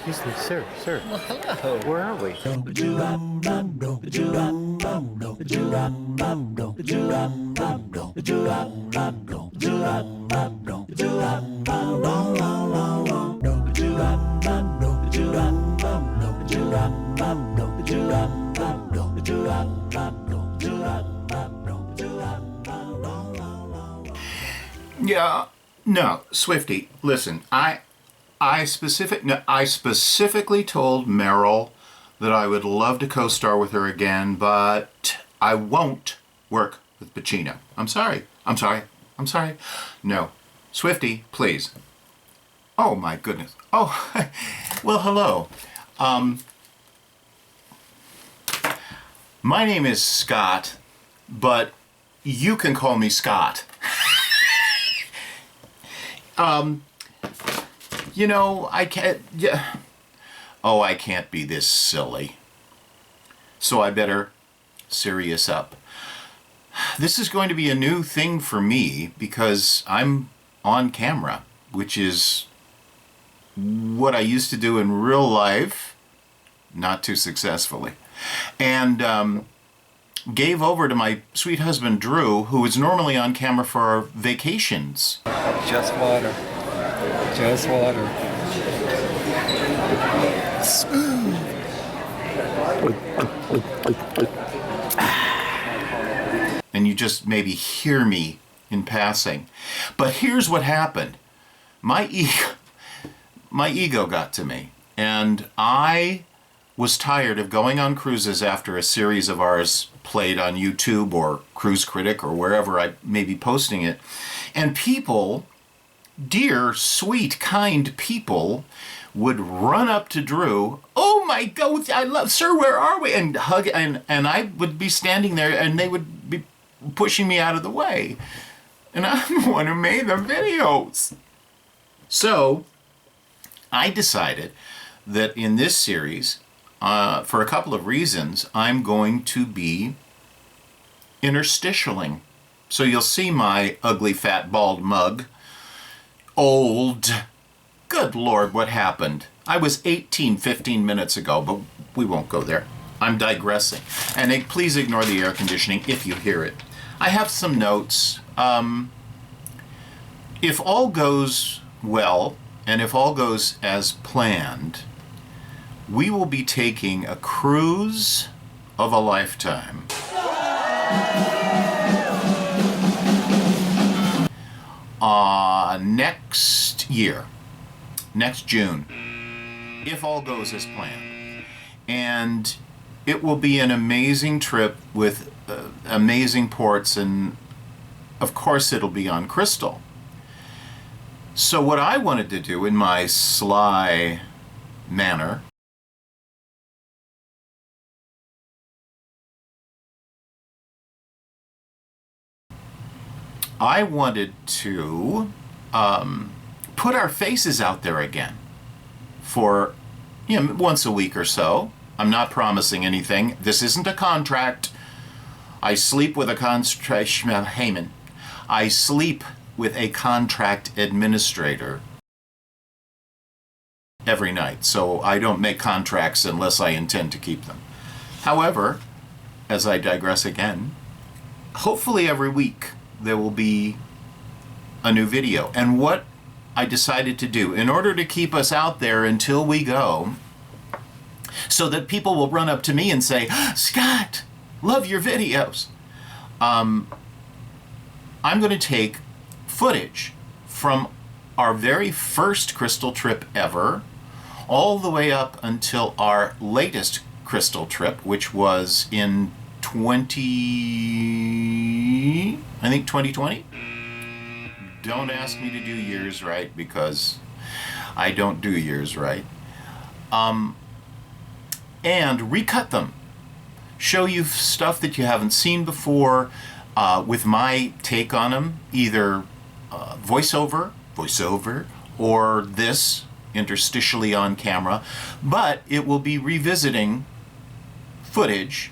Excuse me, sir. Well, hello. Where are we? Yeah, no, Swifty, listen, I specifically told Meryl that I would love to co-star with her again, but I won't work with Pacino. I'm sorry. No. Swifty, please. Oh my goodness. Oh, well, hello. My name is Scott, but you can call me Scott. You know, I can't, yeah. Oh, I can't be this silly. So I better serious up. This is going to be a new thing for me because I'm on camera, which is what I used to do in real life, not too successfully. And gave over to my sweet husband, Drew, who is normally on camera for our vacations. Just water. Just water. And you just maybe hear me in passing. But here's what happened. My ego got to me, and I was tired of going on cruises after a series of ours played on YouTube or Cruise Critic or wherever I may be posting it. And people, dear, sweet, kind people, would run up to Drew, oh my God, I love, sir, where are we? And hug, and I would be standing there and they would be pushing me out of the way. And I'm the one who made the videos. So I decided that in this series, for a couple of reasons, I'm going to be interstitialing. So you'll see my ugly, fat, bald mug. Old. Good Lord, what happened? I was 18 15 minutes ago, but we won't go there. I'm digressing. And please ignore the air conditioning if you hear it. I have some notes. If all goes well, and if all goes as planned, we will be taking a cruise of a lifetime. Next year, next June, if all goes as planned. And it will be an amazing trip with amazing ports, and of course it'll be on Crystal. So what I wanted to do in my sly manner I wanted to put our faces out there again for, once a week or so. I'm not promising anything. This isn't a contract. I sleep with a contract. Heyman. I sleep with a contract administrator every night, so I don't make contracts unless I intend to keep them. However, as I digress again, hopefully every week there will be a new video. And what I decided to do, in order to keep us out there until we go, so that people will run up to me and say, Scott, love your videos. I'm going to take footage from our very first Crystal trip ever, all the way up until our latest Crystal trip, which was in 2020? Don't ask me to do years right, because I don't do years right. And recut them. Show you stuff that you haven't seen before, with my take on them, either voiceover, or this, interstitially on camera. But it will be revisiting footage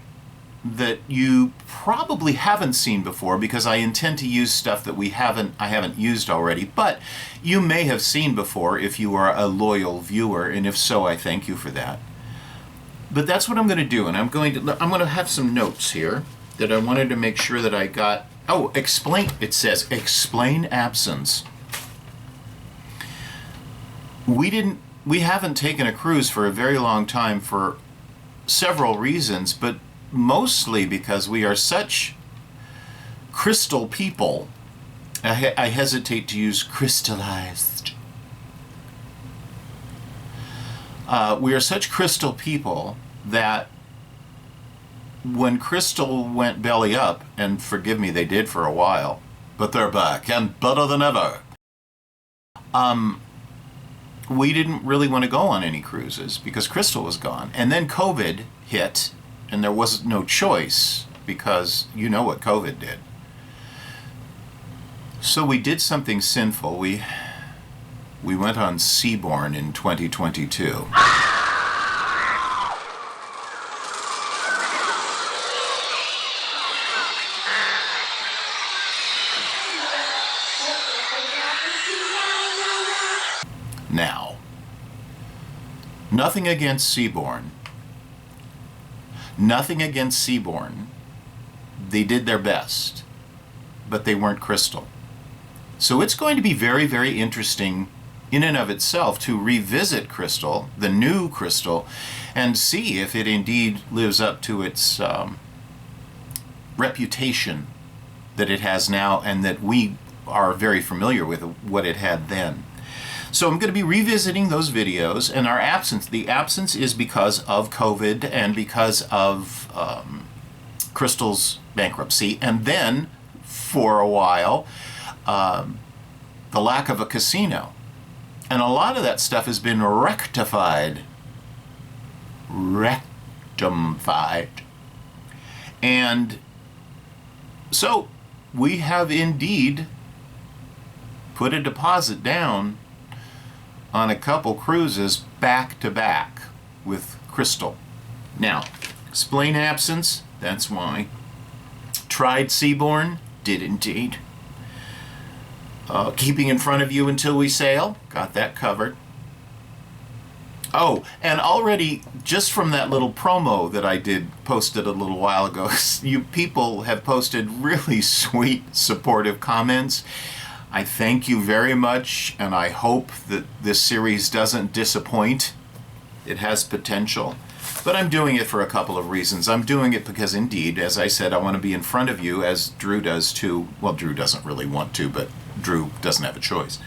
that you probably haven't seen before, because I intend to use stuff that I haven't used already, but you may have seen before if you are a loyal viewer, and if so, I thank you for that. But that's what I'm going to do, and I'm going to have some notes here that I wanted to make sure that I got. Oh, it says explain absence. We haven't taken a cruise for a very long time for several reasons, but mostly because we are such crystal people. I hesitate to use crystallized. We are such crystal people that when Crystal went belly up, and forgive me, they did for a while, but they're back and better than ever. We didn't really want to go on any cruises because Crystal was gone. And then COVID hit, and there was no choice because you know what COVID did. So we did something sinful. We went on Seabourn in 2022. Now, nothing against Seabourn. Nothing against Seabourn. They did their best, but they weren't Crystal. So it's going to be very, very interesting in and of itself to revisit Crystal, the new Crystal, and see if it indeed lives up to its reputation that it has now, and that we are very familiar with what it had then. So I'm going to be revisiting those videos, and the absence is because of COVID and because of Crystal's bankruptcy, and then for a while the lack of a casino. And a lot of that stuff has been rectified. And so we have indeed put a deposit down on a couple cruises back to back with Crystal. Now, explain absence, that's why. Tried Seabourn, did indeed. Keeping in front of you until we sail, got that covered. Oh, and already, just from that little promo that I posted a little while ago, you people have posted really sweet, supportive comments. I thank you very much, and I hope that this series doesn't disappoint. It has potential. But I'm doing it for a couple of reasons. I'm doing it because, indeed, as I said, I want to be in front of you, as Drew does too. Well, Drew doesn't really want to, but Drew doesn't have a choice.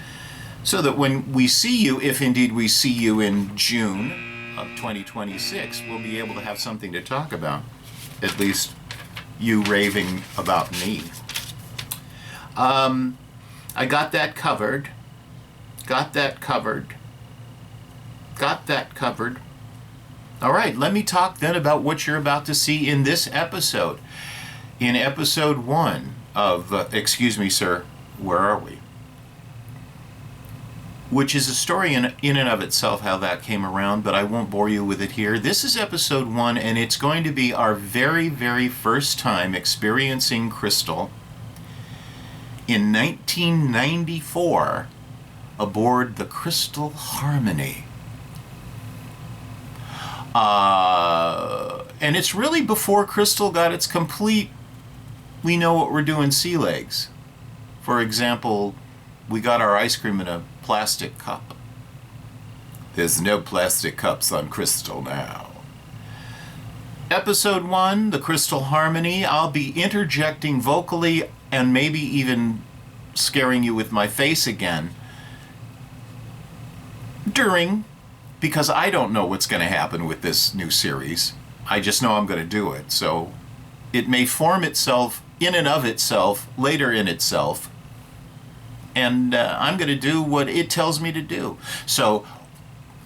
So that when we see you, if indeed we see you in June of 2026, we'll be able to have something to talk about. At least you raving about me. I got that covered. All right, let me talk then about what you're about to see in this episode. In episode 1 of, excuse me, sir, where are we? Which is a story in and of itself, how that came around, but I won't bore you with it here. This is episode 1, and it's going to be our very, very first time experiencing Crystal in 1994 aboard the Crystal Harmony. And it's really before Crystal got its complete, we know what we're doing sea legs. For example, we got our ice cream in a plastic cup. There's no plastic cups on Crystal now. Episode 1, the Crystal Harmony. I'll be interjecting vocally and maybe even scaring you with my face again because I don't know what's going to happen with this new series. I just know I'm going to do it. So it may form itself in and of itself later in itself, and I'm going to do what it tells me to do. So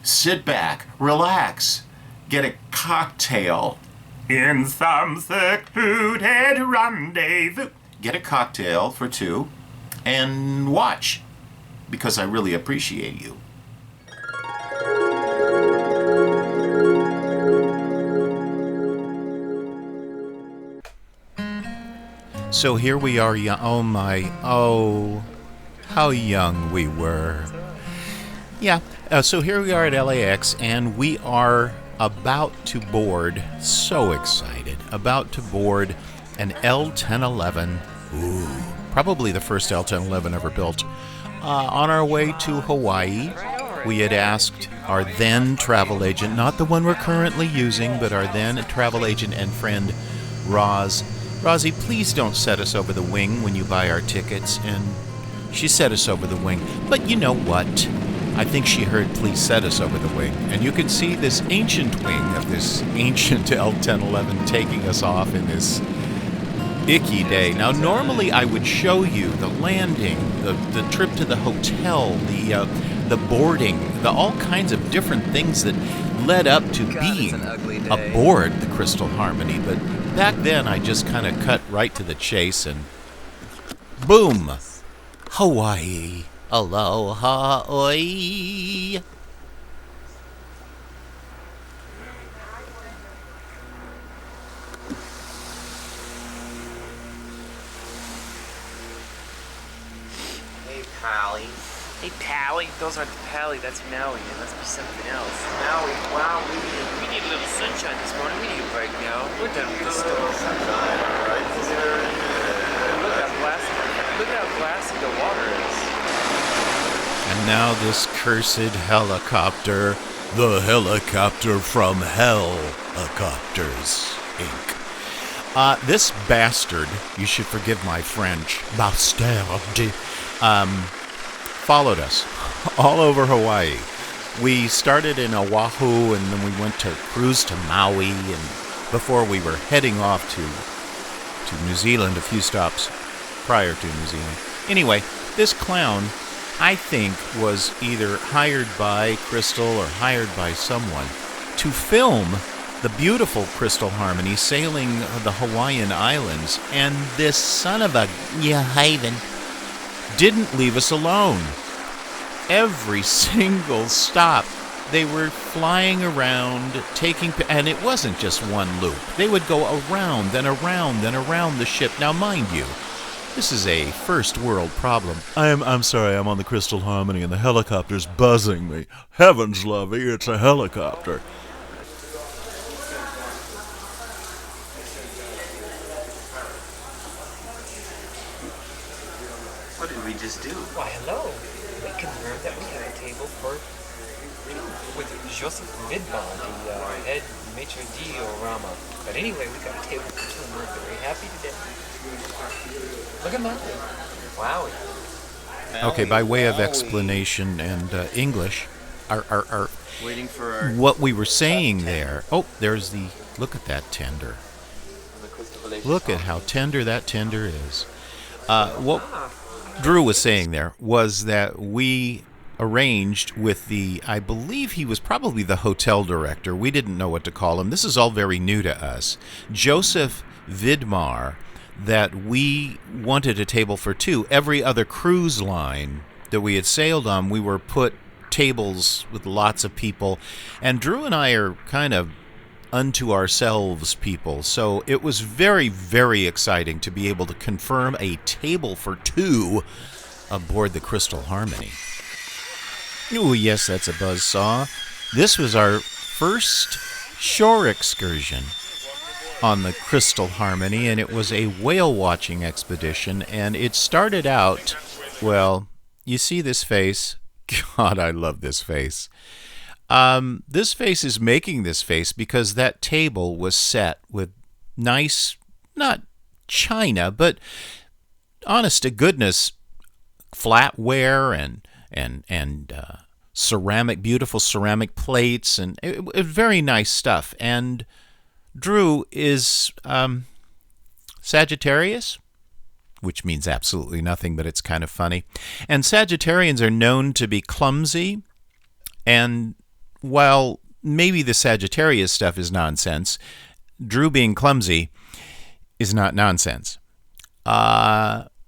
sit back, relax, get a cocktail in some secluded rendezvous. Get a cocktail for two and watch, because I really appreciate you. So here we are, oh my, oh, how young we were. Yeah, so here we are at LAX, and we are about to board, so excited, about to board an L-1011, probably the first L-1011 ever built, on our way to Hawaii. We had asked our then travel agent, not the one we're currently using, but our then travel agent and friend, Roz. Rosie, please don't set us over the wing when you buy our tickets. And she set us over the wing. But you know what? I think she heard please set us over the wing. And you can see this ancient wing of this ancient L-1011 taking us off in this icky day. Now, normally I would show you the landing, the trip to the hotel, the boarding, all kinds of different things that led up to being aboard the Crystal Harmony. But back then, I just kind of cut right to the chase and boom! Hawaii. Aloha oi. Hey, Pally. Hey, Pally. Those aren't Pally. That's Maui. It must be something else. Maui, wow, we We need a little sunshine this morning. We need a break now. We're done with this storm. right here. Look at how glassy the water is. And now this cursed helicopter, the helicopter from Helicopters, Inc. This bastard, you should forgive my French, bastard, followed us all over Hawaii. We started in Oahu, and then we went to cruise to Maui, and before we were heading off to New Zealand, a few stops prior to New Zealand. Anyway, this clown, I think, was either hired by Crystal or hired by someone to film the beautiful Crystal Harmony sailing the Hawaiian Islands, and this son of a haven didn't leave us alone. Every single stop, they were flying around, and it wasn't just one loop. They would go around and around and around the ship. Now, mind you, this is a first world problem. I'm sorry, I'm on the Crystal Harmony and the helicopter's buzzing me. Heavens, lovey, it's a helicopter. What did we just do? Why, hello. We confirmed that we had a table for with Joseph Vidmar, the head maitre d' But anyway, we got a table for two, and we're very happy today. Look at Maui. Wow. Okay, by way of explanation and English, Waiting for our what we were saying there. Oh, there's the. Look at that tender. Look at how tender that tender is. What Drew was saying there was that we arranged with I believe he was probably the hotel director. We didn't know what to call him. This is all very new to us. Joseph Vidmar, that we wanted a table for two. Every other cruise line that we had sailed on, we were put tables with lots of people. And Drew and I are kind of unto ourselves people. So it was very, very exciting to be able to confirm a table for two aboard the Crystal Harmony. Oh, yes, that's a buzzsaw. This was our first shore excursion on the Crystal Harmony, and it was a whale watching expedition, and it started out, well, you see this face? God, I love this face. This face is making this face because that table was set with nice, not china, but honest to goodness, flatware and ceramic, beautiful ceramic plates, and it very nice stuff. And Drew is Sagittarius, which means absolutely nothing, but it's kind of funny. And Sagittarians are known to be clumsy, and while maybe the Sagittarius stuff is nonsense, Drew being clumsy is not nonsense.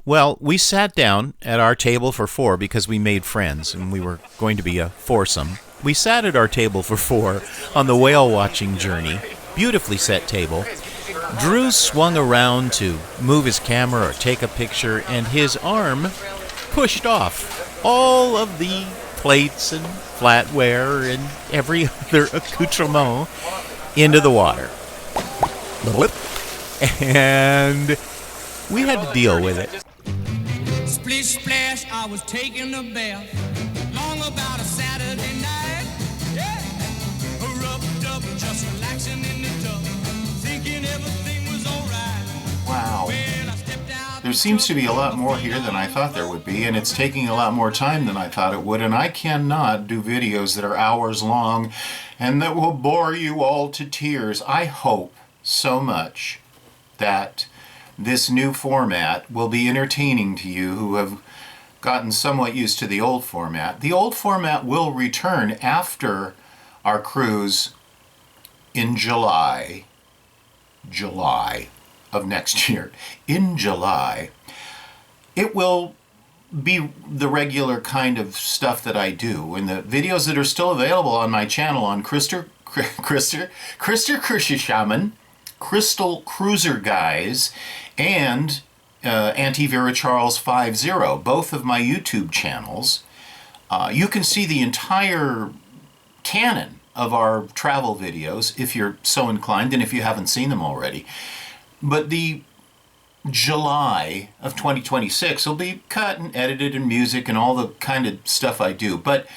Well, we sat down at our table for four because we made friends and we were going to be a foursome. We sat at our table for four on the whale watching journey. Beautifully set table. Drew swung around to move his camera or take a picture, and his arm pushed off all of the plates and flatware and every other accoutrement into the water. And we had to deal with it. Splish splash, I was taking a bath. Long about a Saturday night. Yeah. Rubbed up, just relaxing in the tub. Thinking everything was alright. Wow. Well, I stepped out. There seems to be a lot more here than I thought there would be, and it's taking a lot more time than I thought it would, and I cannot do videos that are hours long and that will bore you all to tears. I hope so much that this new format will be entertaining to you who have gotten somewhat used to the old format. The old format will return after our cruise in July of next year. In July, it will be the regular kind of stuff that I do, and the videos that are still available on my channel on Krister Shaman, Crystal Cruiser Guys, and Antivera Charles 50, both of my YouTube channels. You can see the entire canon of our travel videos if you're so inclined, and if you haven't seen them already. But the July of 2026 will be cut and edited and music and all the kind of stuff I do. But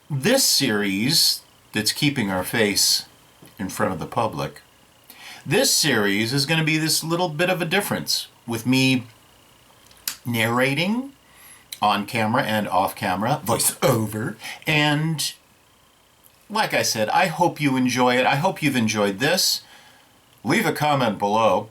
this series that's keeping our face in front of the public, this series is going to be this little bit of a difference with me narrating on camera and off camera, voice over, and like I said, I hope you enjoy it. I hope you've enjoyed this. Leave a comment below.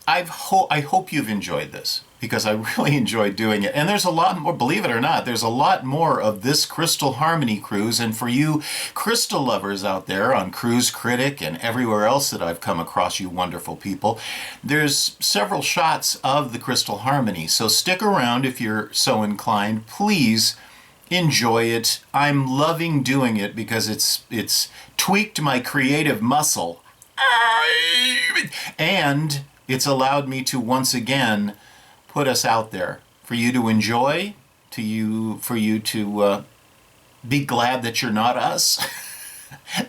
I hope you've enjoyed this, because I really enjoyed doing it. And there's a lot more, believe it or not, there's a lot more of this Crystal Harmony cruise. And for you crystal lovers out there on Cruise Critic and everywhere else that I've come across, you wonderful people, there's several shots of the Crystal Harmony. So stick around if you're so inclined. Please enjoy it. I'm loving doing it because it's tweaked my creative muscle. And it's allowed me to once again put us out there for you to enjoy, for you to be glad that you're not us.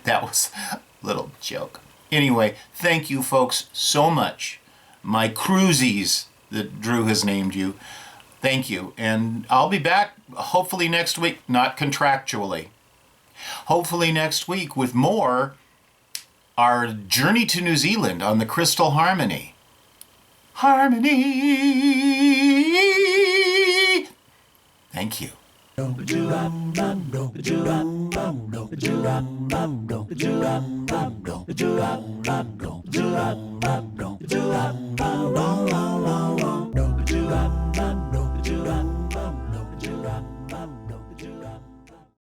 That was a little joke. Anyway, thank you folks so much. My cruisies that Drew has named you. Thank you. And I'll be back hopefully next week, not contractually. Hopefully next week with more our journey to New Zealand on the Crystal Harmony. Harmony! Thank you.